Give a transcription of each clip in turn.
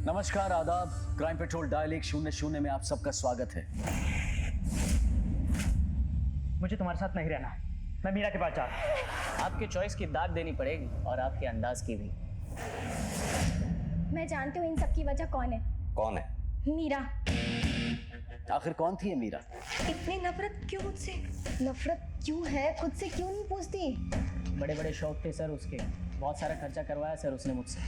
नमस्कार, आदाब। Crime petrol dial 100 में आप सबका स्वागत है। मुझे तुम्हारे साथ नहीं रहना, मैं मीरा के पास जा रहा हूं। आपके चॉइस की दाग देनी पड़ेगी और आपके अंदाज की भी। मैं जानती हूँ इन सब की वजह कौन है। कौन है? मीरा। आखिर कौन थी ये मीरा? इतनी नफरत क्यों मुझसे? नफरत क्यों है? खुद से क्यों नहीं पूछती? बड़े बड़े शौक थे सर उसके, बहुत सारा खर्चा करवाया सर उसने मुझसे।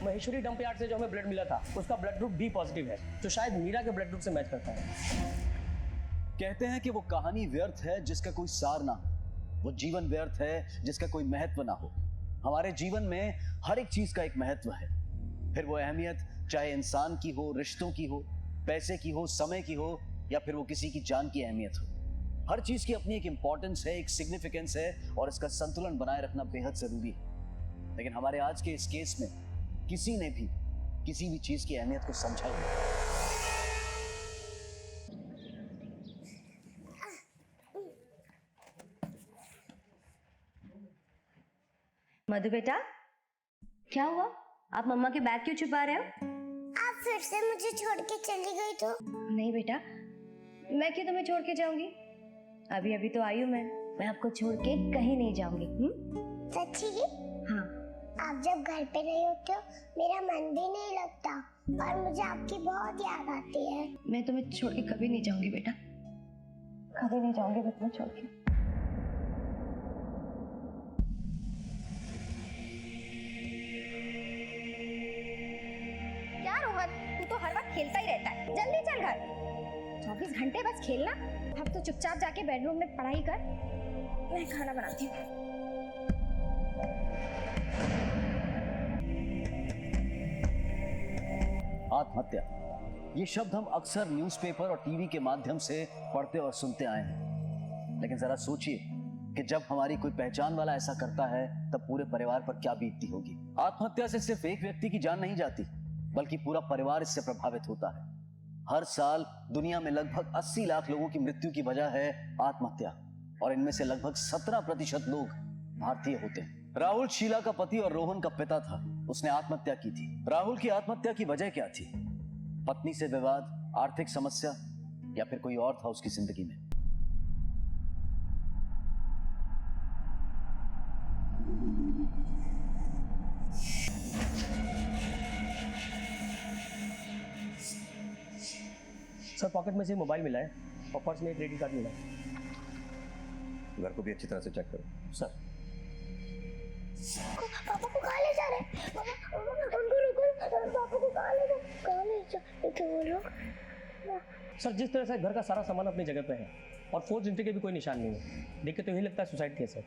महेश्वरी डंप यार्ड से जो हमें ब्लड मिला था उसका ब्लड ग्रुप बी पॉजिटिव है, जो शायद मीरा के ब्लड ग्रुप से मैच करता है। कहते हैं कि वो कहानी व्यर्थ है जिसका कोई सार ना हो, वो जीवन व्यर्थ है जिसका कोई महत्व ना हो। हमारे जीवन में हर एक चीज का एक महत्व है, फिर वो अहमियत चाहे इंसान की हो, रिश्तों की हो, पैसे की हो, समय की हो, या फिर वो किसी की जान की अहमियत हो। हर चीज की अपनी एक इंपॉर्टेंस है, एक सिग्निफिकेंस है, और इसका संतुलन बनाए रखना बेहद जरूरी है। लेकिन हमारे आज के इस केस में किसी ने भी किसी भी चीज की अहमियत को समझा ही नहीं। मधु बेटा, क्या हुआ? आप मम्मा के बैग क्यों छुपा रहे हो? आप फिर से मुझे छोड़ के चली गई तो? नहीं बेटा, मैं क्यों तुम्हें छोड़ के जाऊंगी? अभी अभी तो आई हूँ मैं आपको छोड़ के कहीं नहीं जाऊंगी। सच्ची? हाँ। आप जब घर पे नहीं होते हो मेरा मन भी नहीं लगता और मुझे आपकी बहुत याद आती है। मैं तुम्हें छोड़ के कभी नहीं जाऊंगी बेटा, कभी नहीं जाऊंगी मैं तुम्हें छोड़ के। क्या रोहन, तू तो हर वक्त खेलता ही रहता है। जल्दी चल घर। 24 घंटे बस खेलना। अब तो चुपचाप जाके बेडरूम में पढ़ाई कर, मैं खाना बनाती हूँ। आत्महत्या, ये शब्द हम अक्सर न्यूज़पेपर और टीवी के माध्यम से पढ़ते और सुनते आए हैं, लेकिन जरा सोचिए कि जब हमारी कोई पहचान वाला ऐसा करता है तब पूरे परिवार पर क्या बीतती होगी। आत्महत्या से सिर्फ एक व्यक्ति की जान नहीं जाती, बल्कि पूरा परिवार इससे प्रभावित होता है। हर साल दुनिया में लगभग 80 लाख लोगों की मृत्यु की वजह है आत्महत्या, और इनमें से लगभग 17% लोग भारतीय होते हैं। राहुल शीला का पति और रोहन का पिता था, उसने आत्महत्या की थी। राहुल की आत्महत्या की वजह क्या थी? पत्नी से विवाद, आर्थिक समस्या, या फिर कोई और था उसकी जिंदगी में? सर पॉकेट में से मोबाइल मिला है और पर्स में एक क्रेडिट कार्ड मिला है। घर को भी अच्छी तरह से चेक करो। सर पापा को कहाँ ले जा रहे हैं? उनको रुको, पापा को कहाँ ले जा तो वो लोग। सर जिस तरह से घर का सारा सामान अपनी जगह पे है और फोर्स एंट्री के भी कोई निशान नहीं है, देख के तो यही लगता है सुसाइड केस है,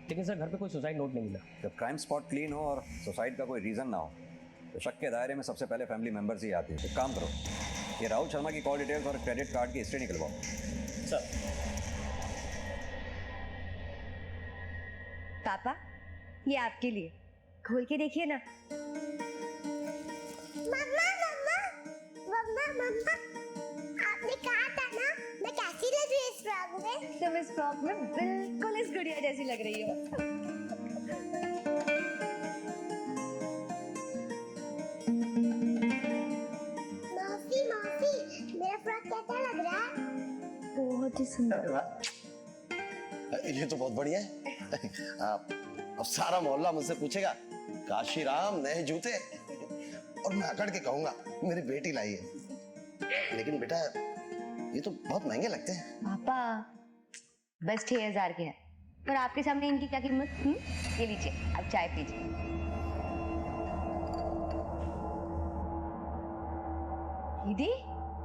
लेकिन सर घर पे कोई सुसाइड नोट नहीं मिला। जब क्राइम स्पॉट क्लीन हो और सुसाइड का कोई रीजन ना हो तो शक के दायरे में सबसे पहले फैमिली मेंबर्स ही आते हैं। तो काम करो, ये राहुल शर्मा की कॉल डिटेल्स और क्रेडिट कार्ड की हिस्ट्री निकलवाओ। सर पापा, ये आपके लिए, खोल के देखिए ना। मम्मा मम्मा मम्मा मम्मा, आपने कहा था ना मैं कैसी लग रही हूँ इस फ्रॉक में? तुम इस फ्रॉक में बिल्कुल इस गुड़िया जैसी लग रही हो। माफी माफी, मेरा फ्रॉक कैसा लग रहा है? बहुत ही सुंदर। ये तो बहुत बढ़िया है। अब सारा मोहल्ला मुझसे पूछेगा काशी राम नए जूते, और मैं अकड़ के कहूंगा मेरी बेटी लाई है। लेकिन बेटा ये तो बहुत महंगे लगते हैं। पापा बस 6000 के हैं, पर आपके सामने इनकी क्या कीमत? ये लीजिए, आप चाय पीजिए। दीदी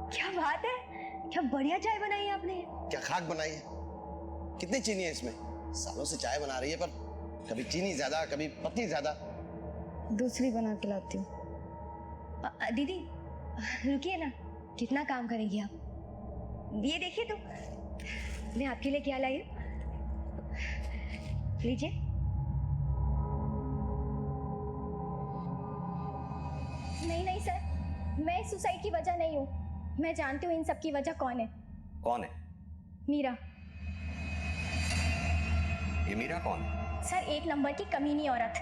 क्या बात है, क्या बढ़िया चाय बनाई है आपने। क्या खाक बनाई है? कितनी चीनी है इसमें? सालों से चाय बना रही है, पर कभी चीनी ज्यादा कभी पत्ती ज्यादा। दूसरी बना के लाती हूँ। दीदी रुकिए ना, कितना काम करेंगी आप? ये देखिए तो मैं आपके लिए क्या लाई हूँ, लीजिए। नहीं नहीं सर, मैं इस सुसाइड की वजह नहीं हूँ। मैं जानती हूँ इन सब की वजह कौन है। कौन है? मीरा। ये मीरा कौन? सर एक नंबर की कमीनी औरत,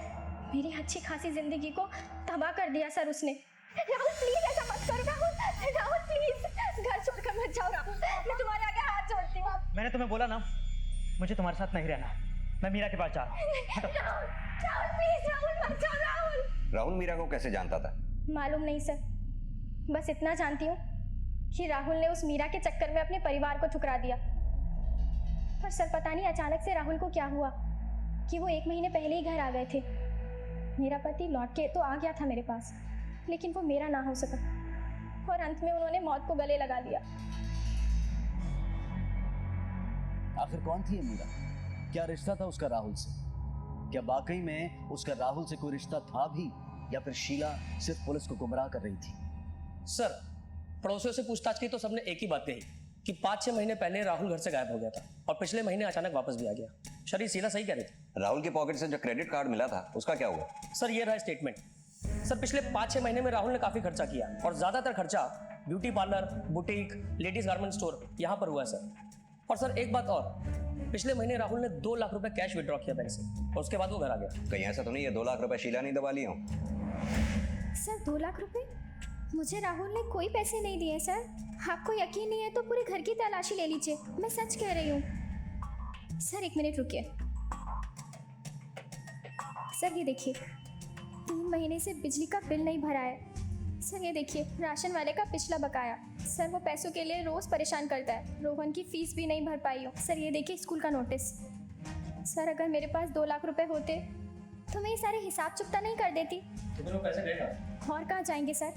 मेरी अच्छी खासी जिंदगी को तबाह कर दिया सर उसने। राहुल प्लीज ऐसा मत करो राहुल, राहुल प्लीज घर छोड़कर मत जाओ राहुल, मैं तुम्हारे आगे हाथ जोड़ती हूँ। मैंने तुम्हें बोला ना मुझे तुम्हारे साथ नहीं रहना, मैं मीरा के पास जा रहा हूँ। राहुल राहुल प्लीज राहुल मत जाओ राहुल। राहुल मीरा को कैसे जानता था? मालूम नहीं सर, बस इतना जानती हूँ कि राहुल ने उस मीरा के चक्कर में अपने परिवार को ठुकरा दिया। पर सर पता नहीं अचानक से राहुल को क्या हुआ कि वो 1 महीने पहले ही घर आ गए थे। मेरा पति लौट के तो आ गया था मेरे पास, लेकिन वो मेरा ना हो सका और अंत में उन्होंने मौत को गले लगा लिया। आखिर कौन थी ये मीरा? क्या रिश्ता था उसका राहुल से? क्या वाकई में उसका राहुल से कोई रिश्ता था भी, या फिर शीला सिर्फ पुलिस को गुमराह कर रही थी? सर पड़ोसियों से पूछताछ की तो सबने एक ही बात कही कि 5-6 महीने पहले राहुल घर से गायब हो गया था और पिछले महीने अचानक वापस भी आ गया। शरीर शीला सही कह रही थी। राहुल के पॉकेट से जो क्रेडिट कार्ड मिला था उसका क्या हुआ? सर ये रहा स्टेटमेंट। सर पिछले 5-6 महीने में राहुल ने काफी खर्चा किया और ज्यादातर खर्चा beauty parlour, boutique, ladies garment store यहाँ पर हुआ है सर। और सर एक बात और, पिछले महीने राहुल ने 2 लाख रुपए कैश विड्रॉ किया बैंक से और उसके बाद वो घर आ गया। कहीं ऐसा तो नहीं है 2 लाख रुपए शीला नहीं दबा लिए हों? सर 2 लाख रुपए? मुझे राहुल ने कोई पैसे नहीं दिए सर। आपको यकीन नहीं है तो पूरे घर की तलाशी ले लीजिए, मैं सच कह रही हूँ। सर 1 मिनट रुकिए। सर ये देखिए 3 महीने से बिजली का बिल नहीं भरा है। सर ये देखिए राशन वाले का पिछला बकाया। सर वो पैसों के लिए रोज परेशान करता है, रोहन की फीस भी नहीं भर पाई हो। सर ये देखिए स्कूल का नोटिस। सर अगर मेरे पास 2 लाख रुपए होते तो मैं ये सारे हिसाब चुकता नहीं कर देती। तो पैसे देगा और कहाँ जाएंगे सर?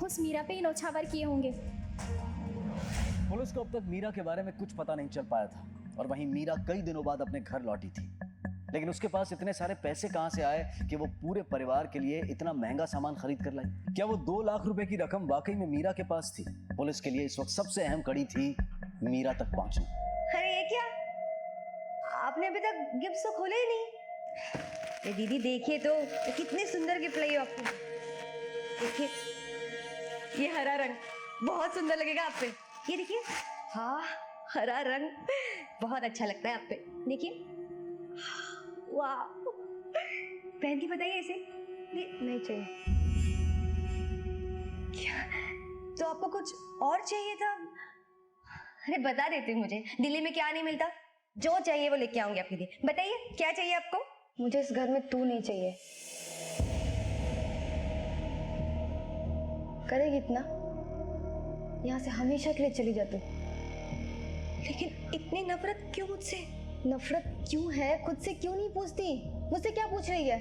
उस मीरा पे ही नौछावर किए होंगे। पुलिस को अब तक मीरा के बारे में कुछ पता नहीं चल पाया था, और वहीं मीरा कई दिनों बाद अपने घर लौटी थी। लेकिन उसके पास इतने सारे पैसे कहां से आए कि वो पूरे परिवार के लिए इतना महंगा सामान खरीद कर लाई? क्या वो 2 लाख रुपए की रकम वाकई में मीरा के पास थी? पुलिस के लिए इस वक्त सबसे अहम कड़ी थी मीरा तक पहुंचना। अरे ये क्या, आपने अभी तक गिफ्ट तो खोले ही नहीं। ये दीदी देखिए तो कितनी सुंदर गिफ्ट लाई हो आपको। देखिए ये हरा रंग बहुत सुंदर लगेगा आप पे। ये देखिए, हाँ हरा रंग बहुत अच्छा लगता है आप पे। देखिए वाह, पहन के बताइए इसे। नहीं चाहिए क्या? तो आपको कुछ और चाहिए था? अरे बता देते मुझे, दिल्ली में क्या नहीं मिलता, जो चाहिए वो लेके आऊंगी आपके लिए। बताइए क्या चाहिए आपको? मुझे इस घर में तू नहीं चाहिए। करेगी इतना? यहाँ से हमेशा के लिए चली जा तू। लेकिन इतनी नफरत क्यों मुझसे? नफरत क्यों है? खुद से क्यों नहीं पूछती? मुझसे क्या पूछ रही है?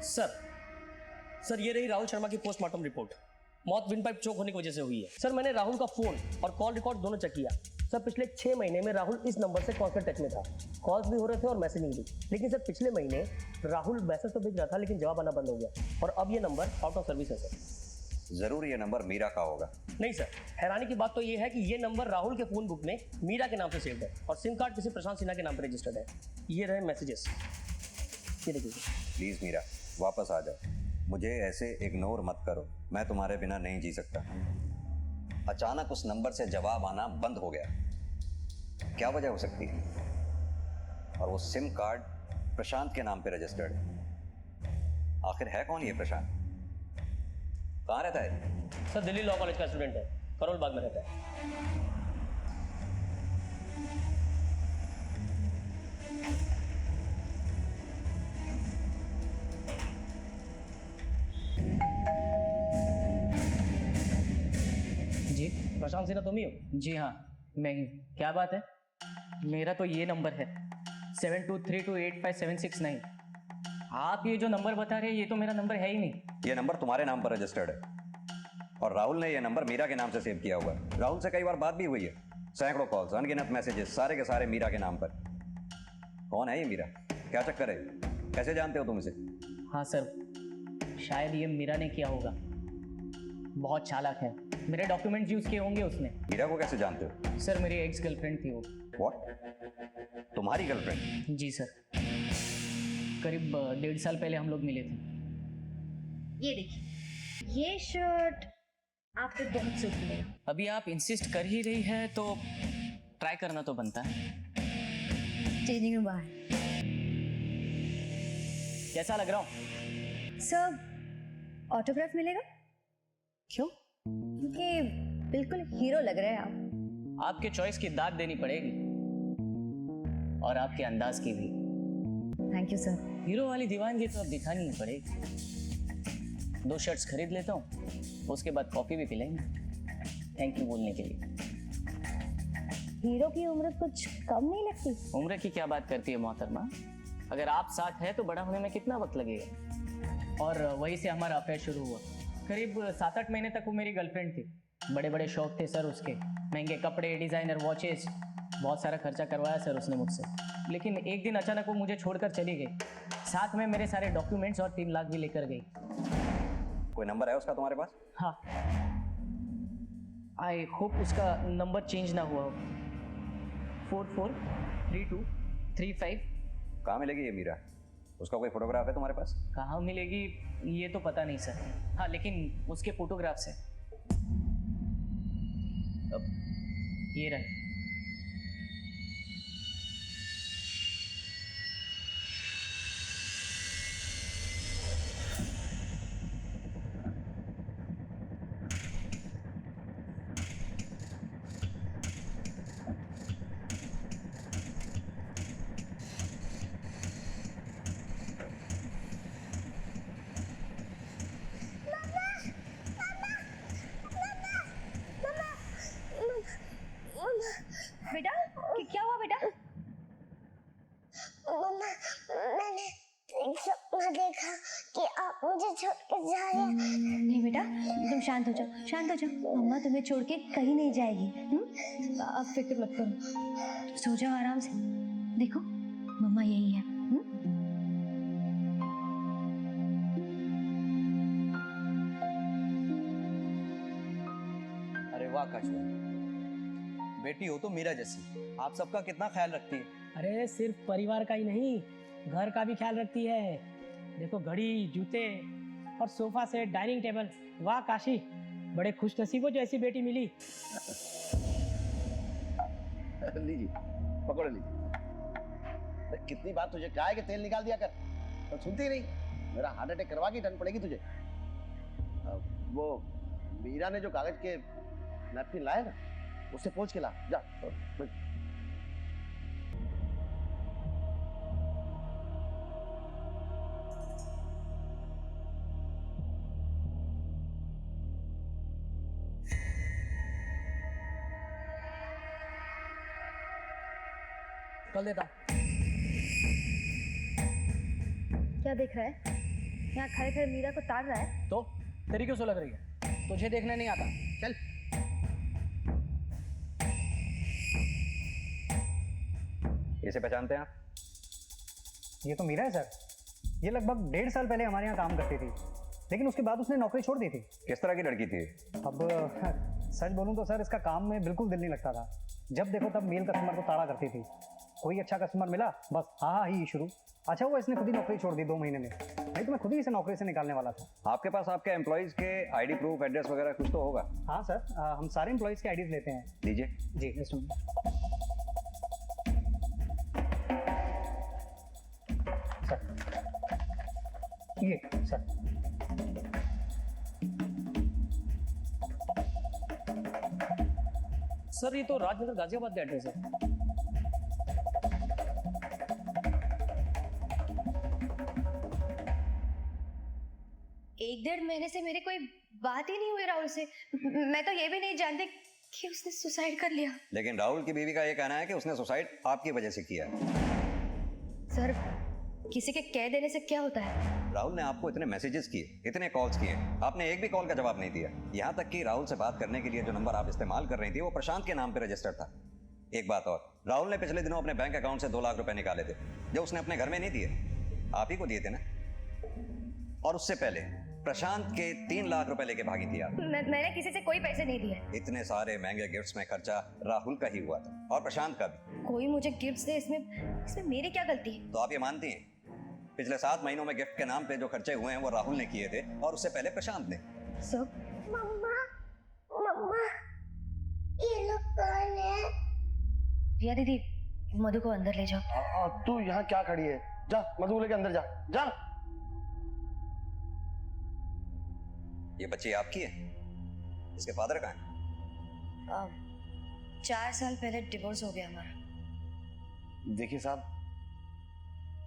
सर ये रही राहुल शर्मा की पोस्टमार्टम रिपोर्ट। मौत विंड पाइप चोक होने की वजह से हुई है। सर मैंने राहुल का फोन और कॉल रिकॉर्ड दोनों चेक किया। सर पिछले 6 महीने में राहुल इस नंबर से कांस्टेंट टच में था, कॉल्स भी हो रहे थे और मैसेजिंग भी। लेकिन सर पिछले महीने राहुल मैसेज तो भेज रहा था लेकिन जवाब आना बंद हो गया और अब ये नंबर आउट ऑफ सर्विस है सर। जरूर ये नंबर मीरा का होगा। नहीं सर, हैरानी की बात तो ये है कि ये नंबर राहुल के फोन बुक में मीरा के नाम से सेव्ड है और सिम कार्ड किसी प्रशांत सिन्हा के नाम पर रजिस्टर्ड है। ये रहे मैसेजेस, ये देखिए। प्लीज मीरा वापस आ जाओ, मुझे ऐसे इग्नोर मत करो, मैं तुम्हारे बिना नहीं जी सकता। अचानक उस नंबर से जवाब आना बंद हो गया, क्या वजह हो सकती है? और वो सिम कार्ड प्रशांत के नाम पे रजिस्टर्ड है। आखिर है कौन ये प्रशांत? कहाँ रहता है? सर दिल्ली लॉ कॉलेज का स्टूडेंट है, करोल बाग में रहता है। जी प्रशांत सिन्हा तुम ही हो? जी हाँ मैं ही। क्या बात है? मेरा तो ये नंबर है 72328576 आप ये जो नंबर बता रहे हैं ये तो मेरा नंबर है ही नहीं। ये नंबर तुम्हारे नाम पर रजिस्टर्ड है और राहुल ने ये नंबर मीरा के नाम से सेव किया हुआ है। राहुल से कई बार बात भी हुई है, सैकड़ों कॉल्स, अनगिनत मैसेजेस, सारे के सारे मीरा के नाम पर। कौन है ये मीरा? क्या चक्कर है? कैसे जानते हो तुम इसे? हाँ सर, शायद ये मीरा ने किया होगा, बहुत चालाक है। मेरे डॉक्यूमेंट्स यूज किए होंगे उसने। मीरा को कैसे जानते हो? सर मेरी एक्स गर्लफ्रेंड थी वो। व्हाट? तुम्हारी गर्लफ्रेंड? जी सर, करीब 1.5 साल पहले हम लोग मिले थे। ये देखिए, ये शर्ट आप पे बहुत सूट मिलेगा। अभी आप इंसिस्ट कर ही रही है तो ट्राई करना तो बनता है। चेंजिंग रूम बाहर। कैसा लग रहा हूँ? सर ऑटोग्राफ मिलेगा? क्यों? क्योंकि बिल्कुल हीरो लग रहे हैं आप। आपके चॉइस की दाद देनी पड़ेगी और आपके अंदाज की भी। Thank you sir. हीरो वाली दीवानगी तो अब दिखानी ही पड़ेगी। 2 शर्ट्स खरीद लेता हूँ, उसके बाद कॉफी भी पिलाएंगे थैंक यू बोलने के लिए। हीरो की उम्र कुछ कम नहीं लगती? उम्र की क्या बात करती है मोहतरमा, अगर आप साथ है तो बड़ा होने में कितना वक्त लगेगा। और वहीं से हमारा अफेयर शुरू हुआ। करीब 7-8 महीने तक वो मेरी गर्लफ्रेंड थी। बड़े बड़े शौक थे सर उसके, महंगे कपड़े, डिज़ाइनर वॉचेस, बहुत सारा खर्चा करवाया सर उसने मुझसे। लेकिन एक दिन अचानक वो मुझे छोड़कर चली गई, साथ में मेरे सारे डॉक्यूमेंट्स और 3 लाख भी लेकर गई। कोई नंबर है उसका तुम्हारे पास? हाँ, आई होप उसका नंबर चेंज ना हुआ हो। 443235। कहाँ मिलेगी ये मीरा? उसका कोई फोटोग्राफ है तुम्हारे पास? कहाँ मिलेगी ये तो पता नहीं सर। हाँ, लेकिन उसके फोटोग्राफ्स हैं। अब ये रहे। बेटा क्या हुआ बेटा? मम्मा, मैंने एक सपना देखा कि आप मुझे छोड़ के जा रहे हैं। नहीं बेटा, तुम शांत हो जाओ, शांत हो जाओ। मम्मा तुम्हें छोड़ के कहीं नहीं जाएगी। अब फिक्र मत करो, सो जाओ आराम से। देखो मम्मा यही है। अरे वाह काशवा, बेटी हो तो मीरा जैसी, आप सबका कितना ख्याल रखती है। अरे सिर्फ परिवार का ही नहीं, घर का भी ख्याल रखती है। देखो घड़ी, जूते और सोफा सेट, डाइनिंग टेबल। वाह काशी, बड़े खुशनसीब हो जो ऐसी बेटी मिली। लीजिए, पकड़ो लीजिए। कितनी बार तुझे कहा है कि तेल निकाल दिया कर, तो सुनती नहीं। मेरा हार्ट अटैक करवा के टन पड़ेगी तुझे। वो मीरा ने जो कागज के नैपकिन लाए ना, उससे पोंछ के ला जा। कल देता। क्या देख रहा है? यहाँ खड़े खड़े मीरा को ताड़ रहा है। तो तेरी क्यों सो लग रही है? तुझे देखने नहीं आता? चल। इसे पहचानते हैं आप? ये तो मीरा है सर। ये लगभग 1.5 साल पहले हमारे यहाँ काम करती थी, लेकिन उसके बाद उसने नौकरी छोड़ दी थी। किस तरह की लड़की थी? अब सच बोलूं तो सर, इसका काम में बिल्कुल दिल नहीं लगता था। जब देखो तब मेल कस्टमर को ताड़ा करती थी। कोई अच्छा कस्टमर मिला बस हाँ ही शुरू। अच्छा हुआ इसने खुद ही नौकरी छोड़ दी 2 महीने में, नहीं तो मैं खुद ही इसे नौकरी से निकालने वाला था। आपके पास आपके एम्प्लॉइज के आईडी प्रूफ, एड्रेस वगैरह कुछ तो होगा? हाँ सर, हम सारे एम्प्लॉइज के आईडीज लेते हैं। लीजिए। जी सुन सर, ये सर। सर ये तो राजनगर गाजियाबाद का एड्रेस है। एक 1.5 महीने से मेरी कोई बात ही नहीं हुई राहुल से। मैं तो ये भी नहीं जानती कि उसने सुसाइड कर लिया। लेकिन राहुल की बीवी का ये कहना है कि उसने सुसाइड आपकी वजह से किया है। सर किसी के कह देने से क्या होता है? राहुल ने आपको इतने मैसेजेस किए, इतने कॉल्स किए, आपने एक भी कॉल का जवाब नहीं दिया। यहाँ तक कि राहुल से बात करने के लिए जो नंबर आप इस्तेमाल कर रही थी वो प्रशांत के नाम पे रजिस्टर्ड था। एक बात और, राहुल ने पिछले दिनों अपने बैंक अकाउंट से 2 लाख रुपए निकाले थे, जो उसने अपने घर में नहीं दिए, आप ही को दिए थे ना। और उससे पहले प्रशांत के 3 लाख रुपए लेके भागी थी आप। मैंने किसी से कोई पैसे नहीं दिए। इतने सारे महंगे गिफ्ट्स में खर्चा राहुल का ही हुआ था और प्रशांत का भी। कोई मुझे गिफ्ट्स दे, इसमें मेरी क्या गलती है? तो आप ये मानती हैं पिछले 7 महीनों में गिफ्ट के नाम पे जो खर्चे हुए हैं वो राहुल ने किए थे और उससे पहले प्रशांत ने। सर मम्मा, मम्मा, ये लोग कौन है? रिया दीदी, मधु को अंदर ले जाओ। तू यहाँ क्या खड़ी है? जा मधु को लेके अंदर जा। जा। ये बच्ची आपकी है? इसके फादर कहाँ है? 4 साल पहले डिवोर्स हो गया हमारा। देखिए साहब,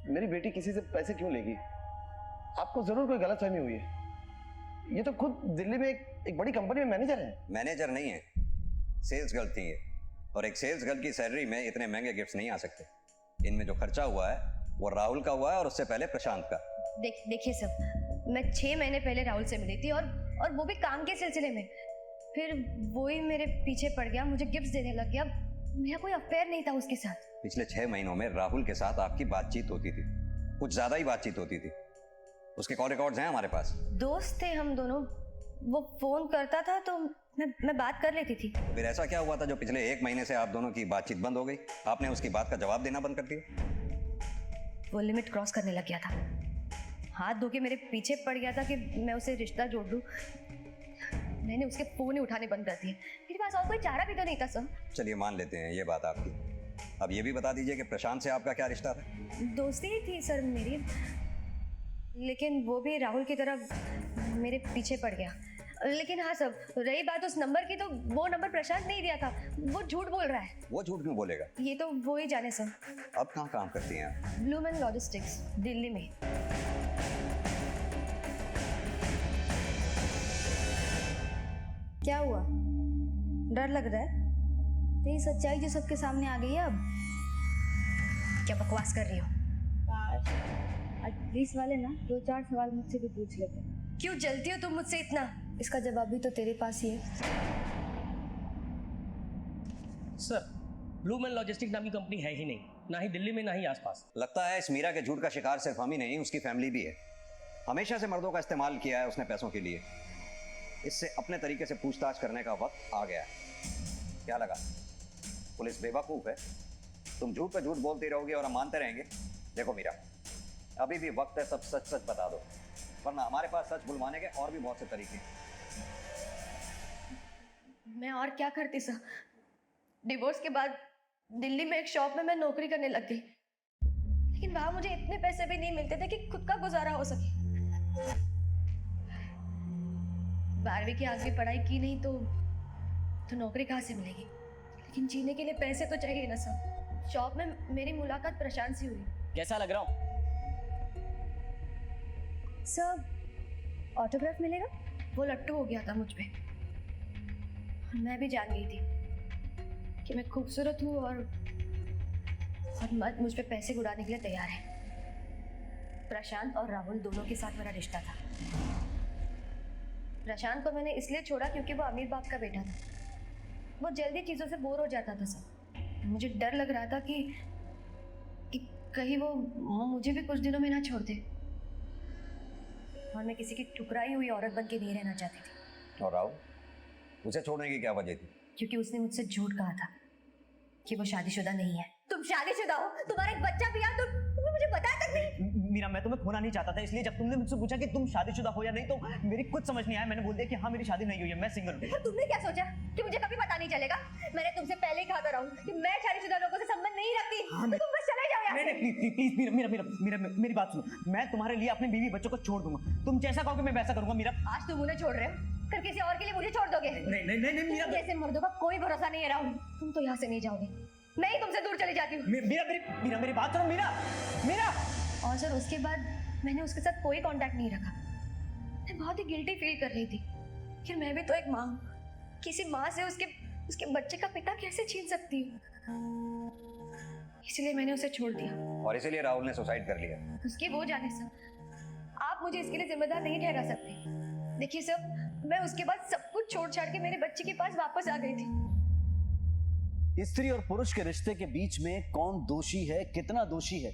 मेरी बेटी किसी से पैसे क्यों लेगी? आपको जरूर कोई गलतफहमी हुई है। ये तो खुद दिल्ली में एक बड़ी कंपनी में मैनेजर है। मैनेजर नहीं है, सेल्स गर्ल थी ये। और एक सेल्स गर्ल की सैलरी में इतने महंगे गिफ्ट्स नहीं आ सकते। इनमें जो खर्चा हुआ है वो राहुल का हुआ है और उससे पहले प्रशांत का। देखिए सब, मैं 6 महीने पहले राहुल से मिली थी और वो भी काम के सिलसिले में। फिर वो ही मेरे पीछे पड़ गया, मुझे गिफ्ट्स देने लग गया। मेरा कोई अफेयर नहीं था उसके साथ। पिछले 6 महीनों में राहुल के साथ आपकी बातचीत होती थी, कुछ ज्यादा ही बातचीत होती थी। उसके कॉल रिकॉर्ड्स हैं हमारे पास। दोस्त थे हम दोनों। वो फोन करता था तो मैं बात कर लेती थी। फिर ऐसा क्या हुआ था जो पिछले 1 महीने से आप दोनों की बातचीत बंद हो गई? आपने उसकी बात का जवाब देना बंद कर दिया? वो लिमिट क्रॉस करने लग गया था। हाथ धो के मेरे पीछे पड़ गया था कि मैं उसे रिश्ता जोड़ दूं। मैंने उसके फोन ही उठाने बंद कर दिए। मेरे पास और कोई चारा भी तो नहीं था सर। चलिए मान लेते हैं ये बात आपकी। अब ये भी बता दीजिए कि प्रशांत से आपका क्या रिश्ता था? दोस्ती ही थी सर मेरी, लेकिन वो भी राहुल की तरह मेरे पीछे पड़ गया। लेकिन हाँ सर, रही बात उस नंबर की, तो वो नंबर प्रशांत नहीं दिया था। वो झूठ बोल रहा है। वो झूठ क्यों बोलेगा? ये तो वो ही जाने सर। अब कहाँ काम करती हैं आप? ब्लूमैन लॉजिस्टिक्स, दिल्ली में। क्या हुआ? डर लग रहा है? तेरी सच्चाई जो सबके सामने आ गई है अब। क्या बकवास कर रही हो? आज पुलिस वाले ना 2-4 सवाल मुझसे भी पूछ लेते हैं। क्यों जलती हो तुम मुझसे इतना? इसका जवाब भी तो तेरे पास ही है। सर, ब्लूमैन लॉजिस्टिक नाम की कंपनी है ही नहीं, ना ही दिल्ली में ना ही आसपास। लगता है इस मीरा के झूठ का शिकार सिर्फ हम ही नहीं, उसकी फैमिली भी है। हमेशा से मर्दों का इस्तेमाल किया है उसने पैसों के लिए। इससे अपने तरीके से पूछताछ करने का वक्त आ गया है। क्या लगा पुलिस बेवकूफ है? तुम झूठ पे झूठ बोलती रहोगी और हम मानते रहेंगे? देखो मीरा, अभी भी वक्त है, सब सच सच बता दो, वरना हमारे पास सच बुलवाने के और भी बहुत से तरीके हैं। मैं और क्या करती सर? डिवोर्स के बाद दिल्ली में एक शॉप में मैं नौकरी करने लग गई, लेकिन वहां मुझे इतने पैसे भी नहीं मिलते थे कि खुद का गुजारा हो सके। 12वीं की आखिरी पढ़ाई की नहीं तो नौकरी कहाँ से मिलेगी? लेकिन जीने के लिए पैसे तो चाहिए ना सर। शॉप में मेरी मुलाकात प्रशांत से हुई। कैसा लग रहा हूँ? सर, ऑटोग्राफ मिलेगा? वो लट्टू हो गया था मुझ पे। मैं भी जान गई थी कि मैं खूबसूरत हूँ और मर्द मुझ पे पैसे उड़ाने के लिए तैयार है। प्रशांत और राहुल दोनों के साथ मेरा रिश्ता था। प्रशांत को मैंने इसलिए छोड़ा क्योंकि वो अमीर बाप का बेटा था। वो जल्दी चीज़ों से बोर हो जाता था सर। मुझे डर लग रहा था कि कहीं वो मुझे भी कुछ दिनों में ना छोड़ दे। और मैं किसी की ठुकराई हुई औरत बन के नहीं रहना चाहती थी। और राहुल, उसे छोड़ने की क्या वजह थी? क्योंकि उसने मुझसे झूठ कहा था कि वो शादीशुदा नहीं है। तुम शादीशुदा हो, तुम्हारा एक बच्चा भी है, तुमने मुझे बताया तक नहीं। मीरा, मैं तुम्हें खोना नहीं चाहता था, इसलिए जब तुमने मुझसे पूछा कि तुम शादीशुदा हो या नहीं तो मेरी कुछ समझ नहीं आया। मैंने बोल दिया कि हाँ मेरी शादी नहीं हुई है, मैं सिंगल हूँ। तुमने क्या सोचा कि मुझे कभी पता नहीं चलेगा? मैंने तुमसे पहले ही कहा था राहुल कि मैं शादीशुदा लोगों से संबंध नहीं रखती। तुम बस चले जाओ यहाँ से। नहीं, प्लीज मेरी बात सुनो। मैं तुम्हारे लिए अपने बीवी बच्चों को छोड़ दूंगा। तुम जैसा कहोगे मैं वैसा करूंगा। मीरा, आज तुम उन्हें छोड़ रहे हो, फिर किसी और के लिए मुझे छोड़ दोगे? नहीं मीरा, जैसे मर्दों का कोई भरोसा नहीं है राहुल। तुम तो यहाँ से नहीं जाओगे, मैं ही तुमसे दूर चली जाती हूँ। मीरा मेरी बात सुनो। मीरा। और सर उसके बाद मैंने उसके साथ कोई कांटेक्ट नहीं रखा। मैं बहुत ही गिल्टी फील कर रही थी कि मैं भी तो एक माँ हूँ। किसी माँ से उसके बच्चे का पिता कैसे छीन सकती हूँ? इसलिए मैंने उसे छोड़ दिया। और इसीलिए राहुल ने सुसाइड कर लिया? उसकी वो जाने सर, आप मुझे इसके लिए जिम्मेदार नहीं ठहरा सकते। देखिए सर, मैं उसके बाद सब कुछ छोड़ छाड़ के मेरे बच्चे के पास वापस आ गई थी। स्त्री और पुरुष के रिश्ते के बीच में कौन दोषी है, कितना दोषी है,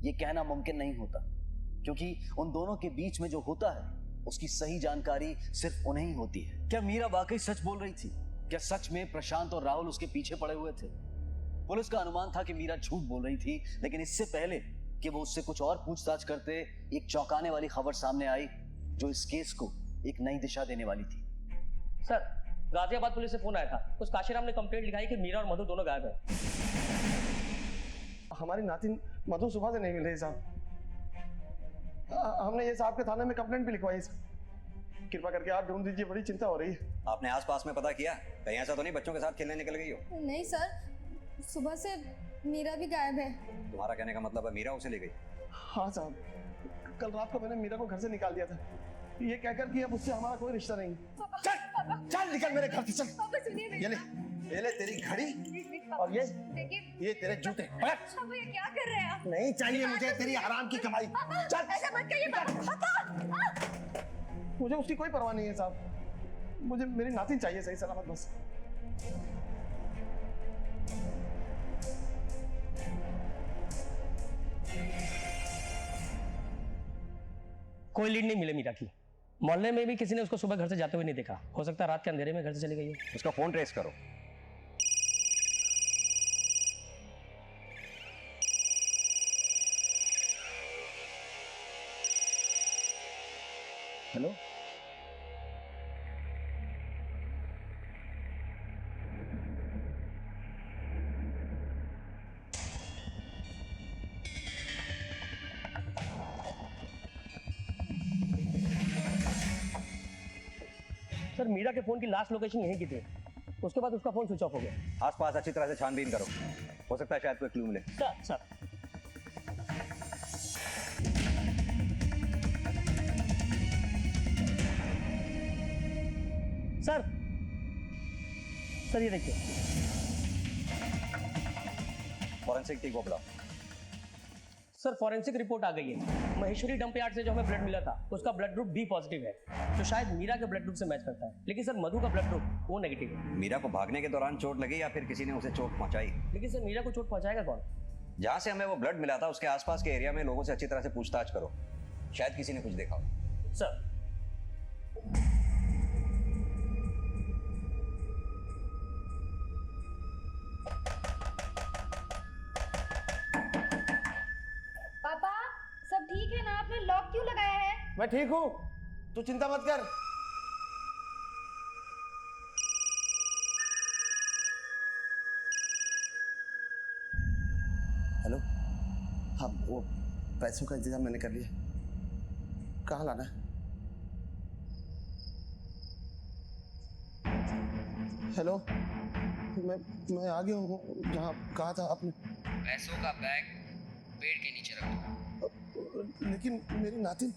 ये कहना मुमकिन नहीं होता, क्योंकि उन दोनों के बीच में जो होता है उसकी सही जानकारी सिर्फ उन्हें ही होती है। क्या मीरा वाकई सच बोल रही थी? क्या सच में प्रशांत और राहुल उसके पीछे पड़े हुए थे? पुलिस का अनुमान था कि मीरा झूठ बोल रही थी, लेकिन इससे पहले कि वो उससे कुछ और पूछताछ करते, एक चौंकाने वाली खबर सामने आई जो इस केस को एक नई दिशा देने वाली थी। सर, गाजियाबाद पुलिस से फोन आया था। उस काशीराम ने कंप्लेंट लिखाई कि मीरा और मधु दोनों गायब है। हमारी नातिन मधु सुबह से नहीं मिल रही साहब। हमने ये साहब के थाने में कंप्लेंट भी लिखवाई साहब। कृपा करके आप ढूंढ दीजिए, बड़ी चिंता हो रही है। आपने आसपास में पता किया? कहीं ऐसा तो नहीं बच्चों के साथ खेलने निकल गई हो? नहीं सर, सुबह से मीरा भी गायब है। तुम्हारा कहने का मतलब है मीरा उसे ले गई? हाँ साहब, कल रात को मैंने मीरा को घर से निकाल दिया था, ये कहकर कि अब उससे हमारा कोई रिश्ता नहीं। चल चल निकल मेरे घर से, चल। ये ले तेरी घड़ी और ये तेरे जूते। क्या कर रहे हैं आप? नहीं चाहिए मुझे तेरी हराम की कमाई। चल। ऐसा मत कहिए पापा। मुझे उसकी कोई परवाह नहीं है साहब, मुझे मेरी नातिन चाहिए सही सलामत बस। कोई लीड नहीं मिले मीरा की। मोहल्ले में भी किसी ने उसको सुबह घर से जाते हुए नहीं देखा। हो सकता है रात के अंधेरे में घर से चली गई हो। उसका फोन ट्रेस करो। हेलो, सर मीरा के फोन की लास्ट लोकेशन यहीं की थी, उसके बाद उसका फोन स्विच ऑफ हो गया। आसपास अच्छी तरह से छानबीन करो, हो सकता है शायद कोई क्लू मिले। सर सर सर ये देखिए। फॉरेंसिक टीम को बुलाओ। सर फॉरेंसिक रिपोर्ट आ गई है। महेश्वरी डंप यार्ड से जो हमें ब्लड मिला था उसका ब्लड ग्रुप बी पॉजिटिव है, जो शायद मीरा के ब्लड ग्रुप से मैच करता है। लेकिन सर मधु का ब्लड ग्रुप ओ नेगेटिव है। मीरा को भागने के दौरान चोट लगी या फिर किसी ने उसे चोट पहुंचाई? लेकिन सर मीरा को चोट पहुंचाएगा कौन? जहां से हमें वो ब्लड मिला था उसके आसपास के एरिया में लोगों से अच्छी तरह से पूछताछ करो, शायद किसी ने कुछ देखा हो। सर पापा सब ठीक है ना? आपने लॉक क्यों लगाया है? मैं ठीक हूँ, तू चिंता मत कर। हेलो, हाँ वो पैसों का इंतजाम मैंने कर लिया, कहाँ लाना है? हेलो, मैं आ गया हूँ जहाँ कहा था आपने। पैसों का बैग पेड़ के नीचे रख दो। लेकिन मेरी नातिन।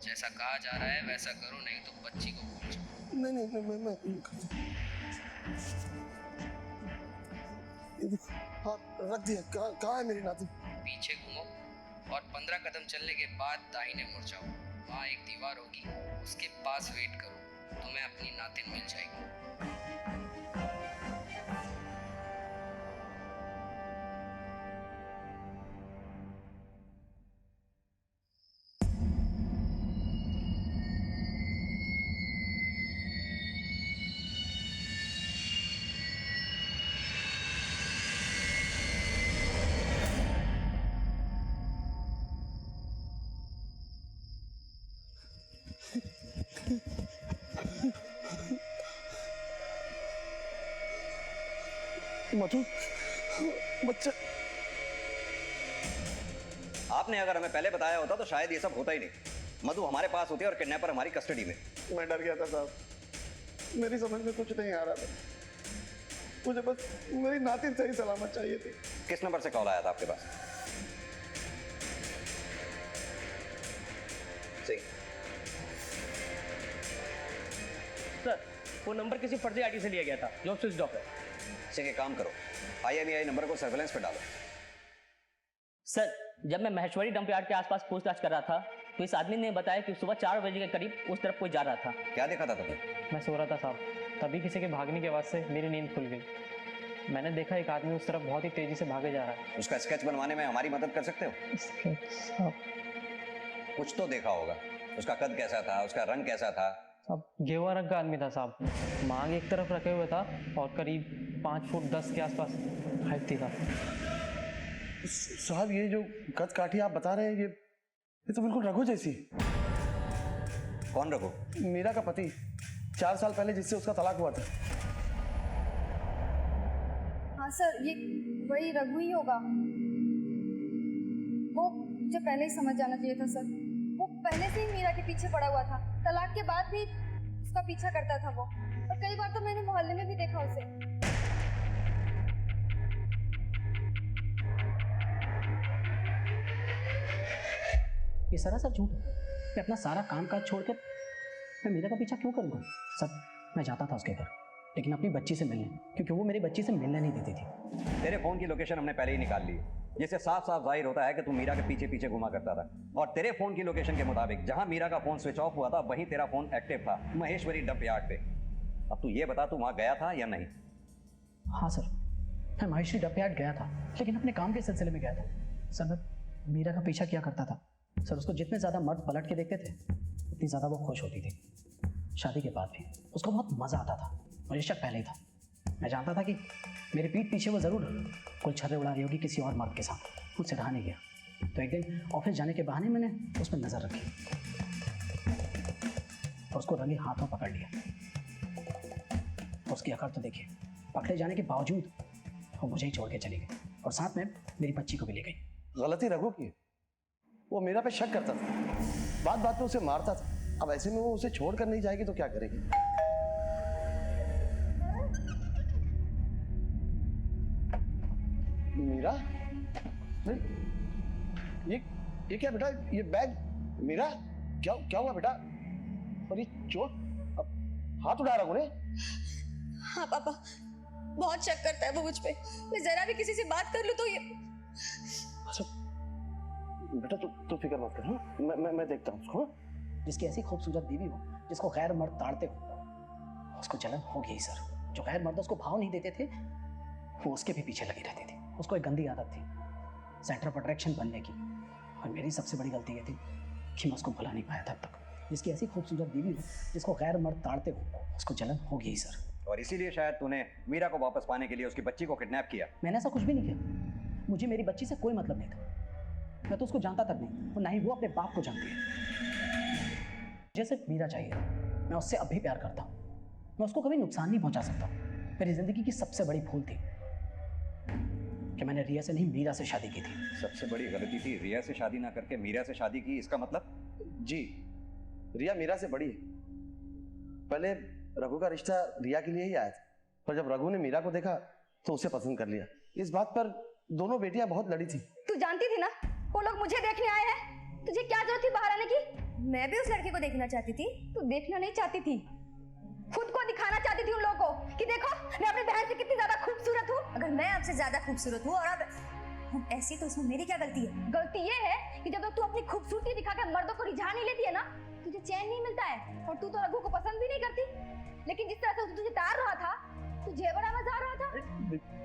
जैसा कहा जा रहा है वैसा करो, नहीं तो बच्ची को भूल जाओ। नहीं मैं ये देखो, हाँ रख दिया। कहाँ है मेरी नातिन? पीछे घूमो और 15 कदम चलने के बाद दाहिने मुड़ जाओ। वहाँ एक दीवार होगी, उसके पास वेट करो, तुम्हें अपनी नातिन मिल जाएगी। मधु, बच्चा। आपने अगर हमें पहले बताया होता तो शायद ये सब होता ही नहीं। मधु हमारे पास होती और किडनैपर हमारी कस्टडी में। मैं डर गया था साहब, मेरी समझ में कुछ नहीं आ रहा था। मुझे बस मेरी नातिन सही सलामत चाहिए थी। किस नंबर से कॉल आया था आपके पास? सही। सर वो नंबर किसी फर्जी आईडी से लिया गया था जो स्विच ऑफ है। एक काम करो, IMEI नंबर को सर्वेलेंस पे डालो। सर जब मैं महेश्वरी डंप यार्ड के आसपास पूछताछ कर रहा था तो इस आदमी ने बताया कि सुबह 4 बजे के करीब उस तरफ कोई जा रहा था। क्या देखा था तुमने? मैं सो रहा था साहब, तभी किसी के भागने की आवाज़ से मेरी नींद खुल गई। मैंने देखा एक आदमी उस तरफ बहुत ही तेजी से भागे जा रहा है। उसका स्केच बनवाने में हमारी मदद कर सकते हो? स्केच साहब? कुछ तो देखा होगा। उसका कद कैसा था, उसका रंग कैसा था? अब गेवा रंग का आदमी था साहब, मांग एक तरफ रखे हुए था और करीब 5 फुट 10 के आसपास हाइट थी साहब। साहब ये जो कद काठी आप बता रहे हैं ये तो बिल्कुल रघु जैसी है। कौन रघु? मीरा का पति, 4 साल पहले जिससे उसका तलाक हुआ था। हाँ सर, ये वही रघु ही होगा। मुझे पहले ही समझ जाना चाहिए था सर। वो पहले से ही मीरा के पीछे पड़ा हुआ था। तलाक के बाद भी उसका पीछा करता था वो, और कई बार तो मैंने मोहल्ले में भी देखा उसे। ये सरासर झूठ है। मैं अपना सारा काम काज छोड़कर मैं मीरा का पीछा क्यों करूँगा? सब मैं जाता था उसके घर, लेकिन अपनी बच्ची से मिलने, क्योंकि वो मेरी बच्ची से मिलने नहीं देती थी। तेरे फोन की लोकेशन हमने पहले ही निकाल ली है, जिससे साफ साफ जाहिर होता है कि तू मीरा के पीछे पीछे घुमा करता था। और तेरे फोन की लोकेशन के मुताबिक जहां मीरा का फोन स्विच ऑफ हुआ था वहीं तेरा फोन एक्टिव था, महेश्वरी डंप यार्ड पे। अब तू ये बता, तू वहां गया था या नहीं? हाँ सर, मैं महेश्वरी डपयार्ड गया था, लेकिन अपने काम के सिलसिले में गया था। सर मैं मीरा का पीछा किया करता था। सर उसको जितने ज़्यादा मर्द पलट के देखते थे उतनी ज़्यादा वो खुश होती थी। शादी के बाद भी उसको बहुत मज़ा आता था। मुझे शक पहले ही था। मैं जानता था कि मेरे पीठ पीछे वो ज़रूर कोई छर्रे उड़ा रही होगी किसी और मर्द के साथ। मुझसे रहा नहीं गया। तो एक दिन ऑफिस जाने के बहाने मैंने उस पर नज़र रखी और उसको रंगे हाथों पकड़ लिया। उसकी अकड़ तो देखिए, पकड़े जाने के बावजूद वो मुझे ही छोड़ के चली गई और साथ में मेरी बच्ची को भी ले गई। गलती रघु की, वो मीरा पे शक करता था, बात बात पे उसे मारता था। अब ऐसे में वो उसे छोड़कर नहीं जाएगी तो क्या करेगी? मीरा, नहीं, ये क्या बेटा? ये बैग मीरा, क्या हुआ बेटा? और ये चोट, अब हाथ उठा रहा ने? हाँ पापा, बहुत शक करता है वो मुझ पे। मैं जरा भी किसी से बात कर लूं तो ये। अच्छा बेटा, तू फिक्र मत कर। हाँ, मैं देखता हूँ उसको। जिसकी ऐसी खूबसूरत बीवी हो, जिसको गैर मर्द ताड़ते हो, उसको जलन होगी ही सर। जो गैर मर्द उसको भाव नहीं देते थे वो उसके भी पीछे लगी रहती थी। उसको एक गंदी आदत थी सेंटर ऑफ अट्रैक्शन बनने की, और मेरी सबसे बड़ी गलती ये थी कि मैं उसको भुला नहीं पाया था अब तक। जिसकी ऐसी खूबसूरत बीवी हो, जिसको गैर मर्द ताड़ते हो, उसको जलन होगी ही सर। और इसीलिए शायद तूने मीरा को वापस पाने के लिए उसकी बच्ची को किडनैप किया। मैंने ऐसा कुछ भी नहीं किया। मुझे मेरी बच्ची से कोई मतलब नहीं था। मैं तो उसको जानता तक नहीं, और ना ही वो अपने बाप को जानती है। मुझे सिर्फ मीरा चाहिए। मैं उससे अब भी प्यार करता हूँ। मैं उसको कभी नुकसान नहीं पहुंचा सकता। मेरी जिंदगी की सबसे बड़ी भूल थी कि मैंने रिया से नहीं मीरा से शादी की थी। सबसे बड़ी गलती थी रिया से शादी ना करके मीरा से शादी की। इसका मतलब? जी, रिया मीरा से बड़ी है। पहले रघु का रिश्ता रिया के लिए ही आया था, पर जब रघु ने मीरा को देखा तो उसे पसंद कर लिया। इस बात पर दोनों बेटियां बहुत लड़ी थी। तू जानती थी ना वो लोग मुझे देखने आए हैं। तुझे क्या जरूरत थी बाहर आने की? मैं भी उस लड़के को देखना चाहती थी। तू देखना नहीं चाहती थी, खुद को दिखाना चाहती थी उन लोगों को कि देखो मैं अपनी बहन से कितनी ज्यादा खूबसूरत हूँ। अगर मैं आपसे ज्यादा खूबसूरत हूँ और आप ऐसी, तो इसमें मेरी क्या गलती है? गलती ये है कि जब तक तू अपनी खूबसूरती दिखाकर मर्दों को रिझा नहीं लेती है ना, तुझे चैन नहीं मिलता है। और तू तो रघु को पसंद भी नहीं करती, लेकिन जिस तरह से तुझे तार रहा था, तुझे बड़ा मजा आ रहा था,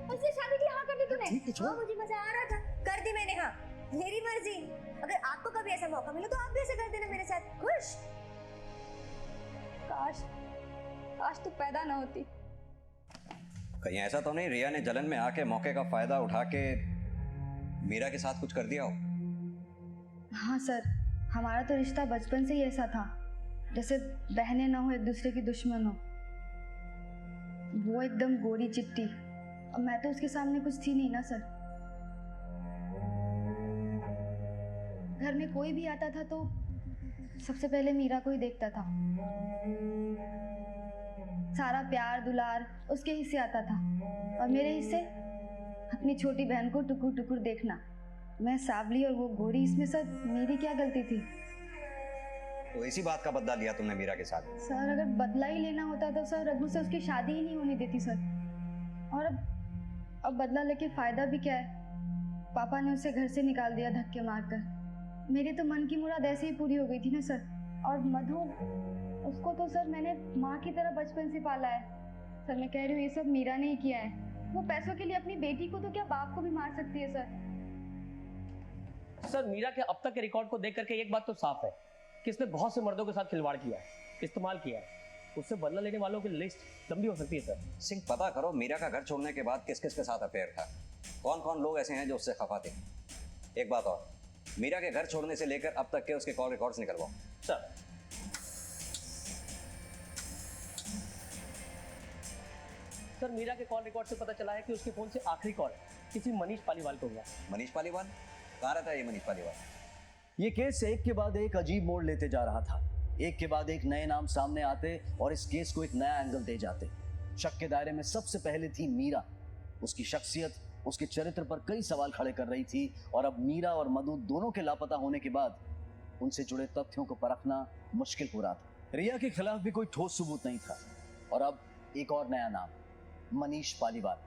उससे शादी की हाँ कर दी तूने। हाँ, मुझे मजा आ रहा था, कर दी मैंने। हाँ, मेरी मर्जी। अगर आपको कभी ऐसा मौका मिले तो आप भी ऐसा कर देना मेरे साथ। खुश? काश तू पैदा ना होती। कहीं ऐसा तो नहीं रिया ने जलन में आके मौके का फायदा उठा के मीरा के साथ कुछ कर दिया हो? हाँ सर, हमारा तो रिश्ता बचपन से ही ऐसा था, जैसे बहनें ना हो एक दूसरे की दुश्मन हो। वो एकदम गोरी चिट्टी, और मैं तो उसके सामने कुछ थी नहीं ना सर। घर में कोई भी आता था तो सबसे पहले मीरा को ही देखता था। सारा प्यार दुलार उसके हिस्से आता था, और मेरे हिस्से अपनी छोटी बहन को टुकुर टुकुर देखना। मैं सावली और वो गोरी, इसमें सर मेरी क्या गलती थी? तो इसी बात का बदला लिया तुमने मीरा के साथ? सर अगर बदला ही लेना होता तो सर रघु से उसकी शादी ही नहीं होने देती सर। और अब बदला लेके फायदा भी क्या है? पापा ने उसे घर से निकाल दिया धक्के मारकर। मेरी तो मन की मुराद ऐसे ही पूरी हो गई थी ना सर। और मधु, उसको तो सर मैंने माँ की तरह बचपन से पाला है। सर मैं कह रही हूँ ये सब मीरा ने ही किया है। वो पैसों के लिए अपनी बेटी को तो क्या बाप को भी मार सकती है सर। सर मीरा के अब तक के रिकॉर्ड को देख करके एक बात तो साफ है कि इसने बहुत से मर्दों के साथ खिलवाड़ किया है, इस्तेमाल किया है। उससे बदला लेने वालों की लिस्ट लंबी हो सकती है सर। सिंह, पता करो मीरा का घर छोड़ने के बाद किस किस के साथ अफेयर था, कौन कौन लोग ऐसे हैं जो उससे खफा थे। एक बात और, मीरा के घर छोड़ने से लेकर अब तक के उसके कॉल रिकॉर्ड्स निकलवाओ। सर सर मीरा के कॉल रिकॉर्ड से पता चला है कि उसके फोन से आखिरी कॉल किसी मनीष पालीवाल को हुआ। मनीष पालीवाल? कहाँ रहता है ये मनीष पालीवाल? ये केस एक के बाद एक अजीब मोड़ लेते जा रहा था। एक के बाद एक नए नाम सामने आते और इस केस को एक नया एंगल दे जाते। शक के दायरे में सबसे पहले थी मीरा। उसकी शख्सियत उसके चरित्र पर कई सवाल खड़े कर रही थी और अब मीरा और मधु दोनों के लापता होने के बाद उनसे जुड़े तथ्यों को परखना मुश्किल हो रहा था। रिया के खिलाफ भी कोई ठोस सबूत नहीं था और अब एक और नया नाम, मनीष पालीवाल।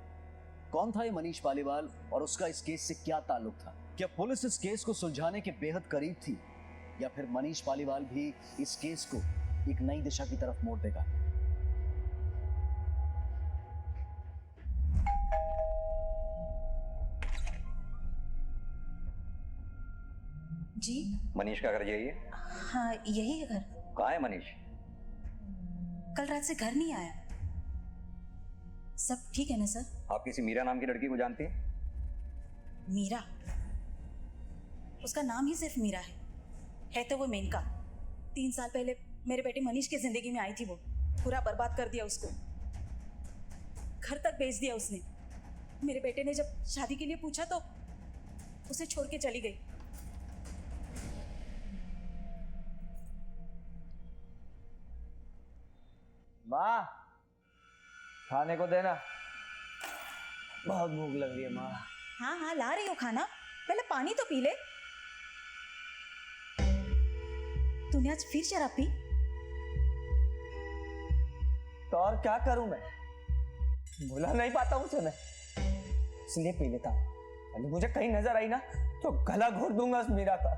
कौन था ये मनीष पालीवाल और उसका इस केस से क्या ताल्लुक था? क्या पुलिस इस केस को सुलझाने के बेहद करीब थी या फिर मनीष पालीवाल भी इस केस को एक नई दिशा की तरफ मोड़ देगा? जी मनीष का घर यही है? हाँ यही है घर। कहाँ है मनीष? कल रात से घर नहीं आया। सब ठीक है ना सर? आप किसी मीरा नाम की लड़की को जानती हैं? मीरा? उसका नाम ही सिर्फ मीरा है तो वो मेनका। 3 साल पहले मेरे बेटे मनीष की जिंदगी में आई थी। वो पूरा बर्बाद कर दिया उसको। घर तक बेच दिया उसने। मेरे बेटे ने जब शादी के लिए पूछा तो उसे छोड़ के चली गई। माँ खाने को देना, बहुत भूख लग रही है माँ। हाँ हाँ ला रही हो खाना, पहले पानी तो पी ले। तूने आज फिर शराब पी? तो और क्या करूं मैं, भुला नहीं पाता हूँ उसे मैं, इसलिए पी लेता हूँ। अभी मुझे कहीं नजर आई ना तो गला घोट दूंगा उस मीरा का।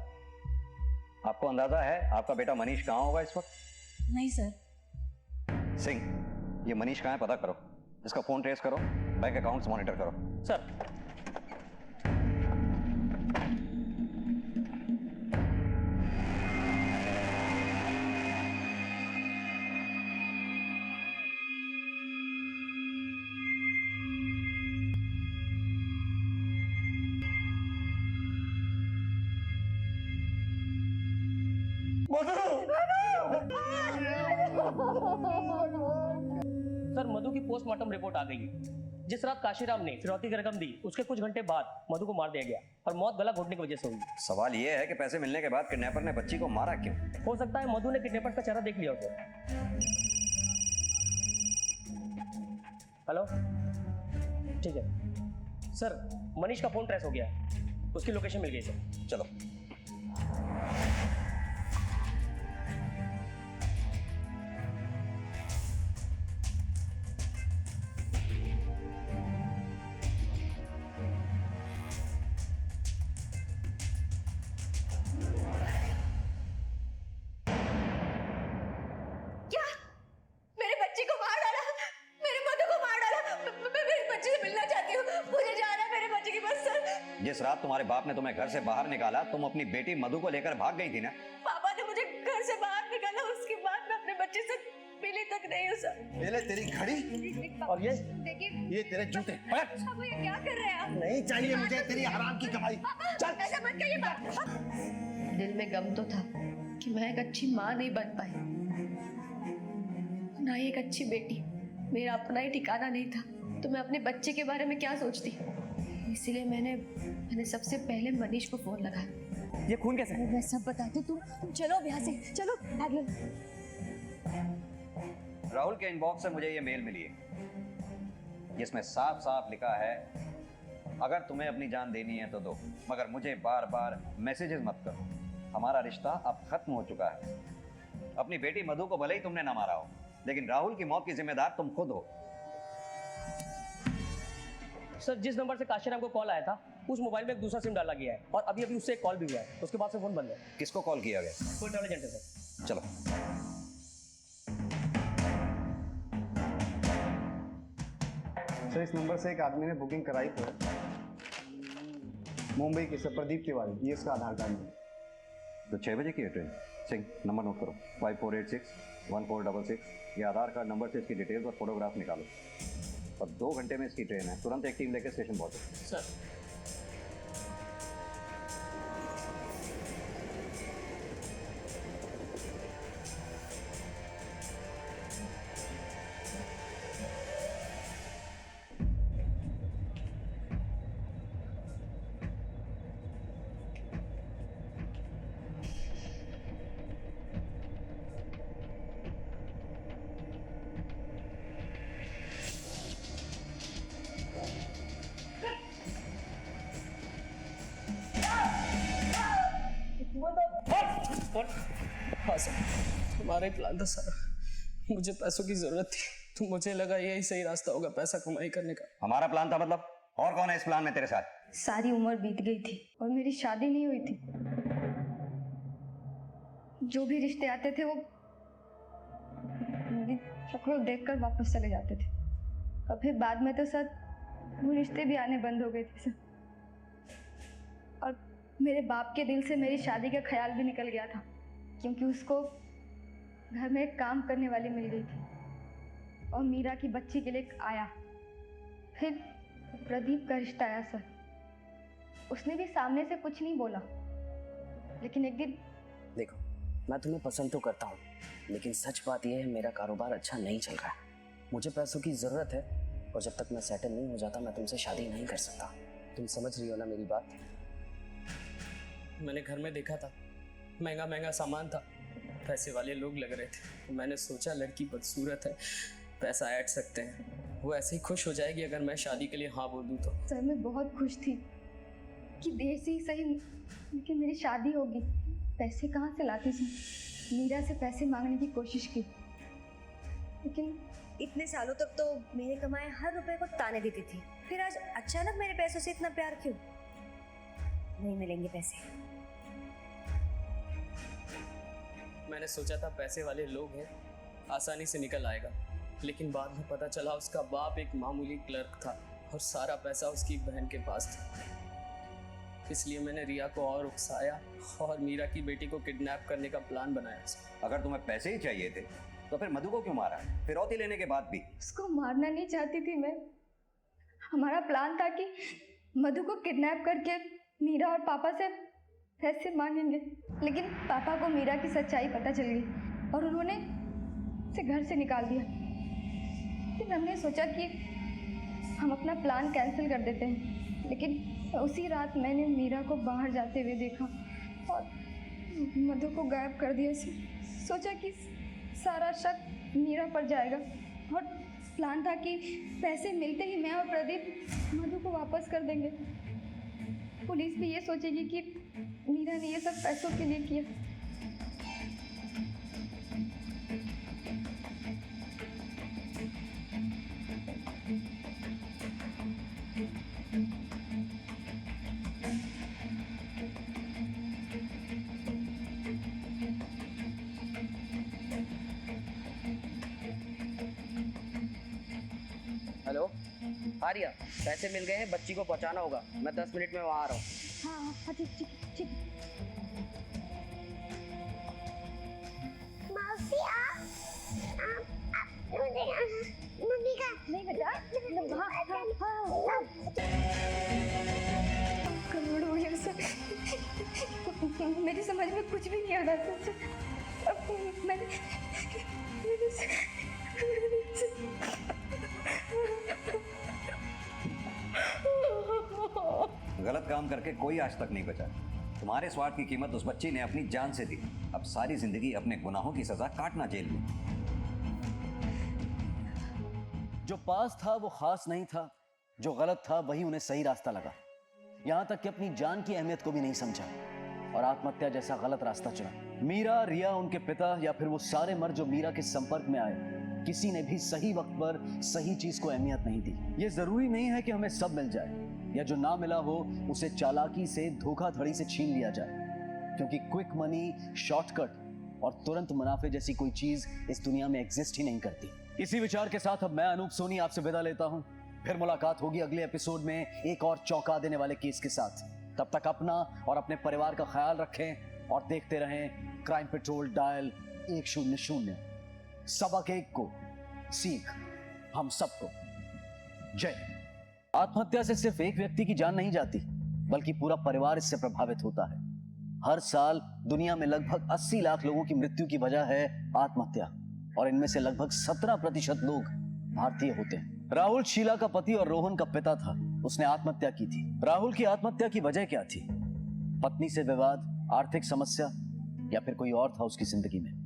आपको अंदाजा है आपका बेटा मनीष कहाँ होगा इस वक्त? नहीं सर। सिंह, ये मनीष कहाँ है पता करो। इसका फोन ट्रेस करो, बैंक अकाउंट्स मॉनिटर करो। सर सर मधु की पोस्टमार्टम रिपोर्ट आ गई है। जिस रात काशीराम ने फिरौती की रकम दी उसके कुछ घंटे बाद मधु को मार दिया गया और मौत गला घोटने की वजह से हुई। सवाल यह है कि पैसे मिलने के बाद किडनैपर ने बच्ची को मारा क्यों? हो सकता है मधु ने किडनैपर्स का चेहरा देख लिया हो। हेलो, ठीक है सर, मनीष का फोन ट्रेस हो गया है, उसकी लोकेशन मिल गई सर। चलो। जिस रात तुम्हारे बाप ने तुम्हें घर से बाहर निकाला तुम अपनी बेटी मधु को लेकर भाग गई थी ना? पापा ने मुझे घर से बाहर निकाला, उसके बाद मैं अपने बच्चे से मिली तक नहीं हूँ सर। पहले तेरी घड़ी और ये तेरे जूते। अब ये क्या कर रहे हैं आप? नहीं चाहिए मुझे तेरी हराम की कमाई। चल ऐसा मत करिए पापा। दिल में गम तो था कि मैं एक अच्छी माँ नहीं बन पाई, ना ही एक अच्छी बेटी। मेरा अपना ही ठिकाना नहीं था तो मैं अपने बच्चे के बारे में क्या सोचती। इसीलिए मैंने सबसे पहले मनीष को फोन लगाया। ये खून कैसे? मैं सब बताती हूँ, तुम चलो अब यहाँ से, चलो बैग लो। राहुल के इनबॉक्स से मुझे ये मेल मिली है जिसमें साफ साफ लिखा है अगर तुम्हें अपनी जान देनी है तो दो, मगर मुझे बार बार मैसेजेस मत करो। हमारा रिश्ता अब खत्म हो चुका है। अपनी बेटी मधु को भले ही तुमने ना मारा हो लेकिन राहुल की मौत की जिम्मेदार तुम खुद हो। सर जिस नंबर से काशीराम को कॉल आया था उस मोबाइल में एक दूसरा सिम डाला गया है और अभी अभी उससे एक कॉल भी हुआ है, उसके बाद से फोन बंद है। किसको कॉल किया गया? कोई ट्रैवल एजेंट है सर। चलो। सर इस नंबर से एक आदमी ने बुकिंग कराई थी मुंबई की, सर प्रदीप तिवारी, ये इसका आधार कार्ड है। तो 6 बजे की है ट्रेन। सिंह नंबर नोट करो 5486-1466। ये आधार कार्ड नंबर से इसकी डिटेल्स और फोटोग्राफ निकालो और 2 घंटे में इसकी ट्रेन है। तुरंत एक टीम लेकर स्टेशन पहुंचो। Sir phone? हाँ सर, हमारा ही प्लान था सर। मुझे पैसों की जरूरत थी तो मुझे लगा यही सही रास्ता होगा पैसा कमाई करने का। हमारा प्लान था मतलब? और कौन है इस प्लान में तेरे साथ? सारी उम्र बीत गई थी और मेरी शादी नहीं हुई थी। जो भी रिश्ते आते थे वो मेरी शक्ल देखकर वापस चले जाते थे और फिर बाद में तो सर वो रिश्ते भी आने बंद हो गए थे सर। और मेरे बाप के दिल से मेरी शादी का ख्याल भी निकल गया था क्योंकि उसको घर में एक काम करने वाली मिल गई थी और मीरा की बच्ची के लिए आया। फिर प्रदीप का रिश्ता आया सर। उसने भी सामने से कुछ नहीं बोला, लेकिन एक दिन देखो, मैं तुम्हें पसंद तो करता हूँ, लेकिन सच बात यह है मेरा कारोबार अच्छा नहीं चल रहा है। मुझे पैसों की ज़रूरत है और जब तक मैं सेटल नहीं हो जाता मैं तुमसे शादी नहीं कर सकता। तुम समझ रही हो ना मेरी बात? मैंने घर में देखा था, महंगा महंगा सामान था, पैसे वाले लोग लग रहे थे। मैंने सोचा लड़की बदसूरत है, पैसा ऐड सकते हैं, वो ऐसे ही खुश हो जाएगी अगर मैं शादी के लिए हाँ बोल दूँ तो। सर मैं बहुत खुश थी कि देर से ही सही लेकिन मेरी शादी होगी। पैसे कहाँ से लाती थी? मीरा से पैसे मांगने की कोशिश की, लेकिन इतने सालों तक तो मेरे कमाए हर रुपए को ताने देती थी, फिर आज अचानक मेरे पैसों से इतना प्यार क्यों? नहीं मिलेंगे पैसे। मैंने सोचा था पैसे वाले लोग हैं, आसानी से निकल आएगा, लेकिन बाद में पता चला उसका बाप एक मामूली क्लर्क था और सारा पैसा उसकी बहन के पास था। इसलिए मैंने रिया को और उकसाया और मीरा की बेटी को किडनैप करने का प्लान बनाया। अगर तुम्हें पैसे ही चाहिए थे तो फिर मधु को क्यों मारा? फिरौती लेने के बाद भी। उसको मारना नहीं चाहती थी मैं। हमारा प्लान था कि मधु को किडनैप करके मीरा और पापा से पैसे मांगेंगे, लेकिन पापा को मीरा की सच्चाई पता चल गई और उन्होंने उसे घर से निकाल दिया। फिर हमने सोचा कि हम अपना प्लान कैंसिल कर देते हैं, लेकिन उसी रात मैंने मीरा को बाहर जाते हुए देखा और मधु को गायब कर दिया। सोचा कि सारा शक मीरा पर जाएगा और प्लान था कि पैसे मिलते ही मैं और प्रदीप मधु को वापस कर देंगे। पुलिस भी ये सोचेगी कि मीरा ने ये सब पैसों के लिए किया। हेलो, हाँ रिया, पैसे मिल गए हैं, बच्ची को पहुंचाना होगा। मैं 10 मिनट में वहाँ आ रहा हूँ। हाँ हाँ ठीक ठीक ठीक। मौसी मुझे मम्मी का नहीं बेटा, हाँ हाँ हाँ करोड़ हो गया सर। मेरी समझ में कुछ भी नहीं आ रहा सर। मैंने गलत काम करके कोई आज तक नहीं बचा। तुम्हारे स्वार्थ की कीमत उस बच्ची ने अपनी जान से दी। अब सारी जिंदगी अपने गुनाहों की सजा काटना जेल में। जो पास था वो खास नहीं था, जो गलत था वही उन्हें सही रास्ता लगा। यहां तक कि अपनी जान की अहमियत को भी नहीं समझा और आत्महत्या जैसा गलत रास्ता चुना। मीरा, रिया, उनके पिता या फिर वो सारे मर्द जो मीरा के संपर्क में आए, किसी ने भी सही वक्त पर सही चीज को अहमियत नहीं दी। ये जरूरी नहीं है कि हमें सब मिल जाए या जो ना मिला हो उसे चालाकी से, धोखाधड़ी से छीन लिया जाए, क्योंकि क्विक मनी, शॉर्टकट और तुरंत मुनाफे जैसी कोई चीज इस दुनिया में एग्जिस्ट ही नहीं करती। इसी विचार के साथ अब मैं अनूप सोनी आपसे विदा लेता हूं। फिर मुलाकात होगी अगले एपिसोड में एक और चौंका देने वाले केस के साथ। तब तक अपना और अपने परिवार का ख्याल रखें और देखते रहें क्राइम पेट्रोल डायल 100। सबक एक को सीख हम सबको। जय। आत्महत्या से सिर्फ एक व्यक्ति की जान नहीं जाती, बल्कि पूरा परिवार इससे प्रभावित होता है। हर साल दुनिया में लगभग 80 लाख लोगों की मृत्यु की वजह है आत्महत्या और इनमें से लगभग 17% लोग भारतीय होते हैं। राहुल शीला का पति और रोहन का पिता था। उसने आत्महत्या की थी। राहुल की आत्महत्या की वजह क्या थी? पत्नी से विवाद, आर्थिक समस्या या फिर कोई और था उसकी जिंदगी में?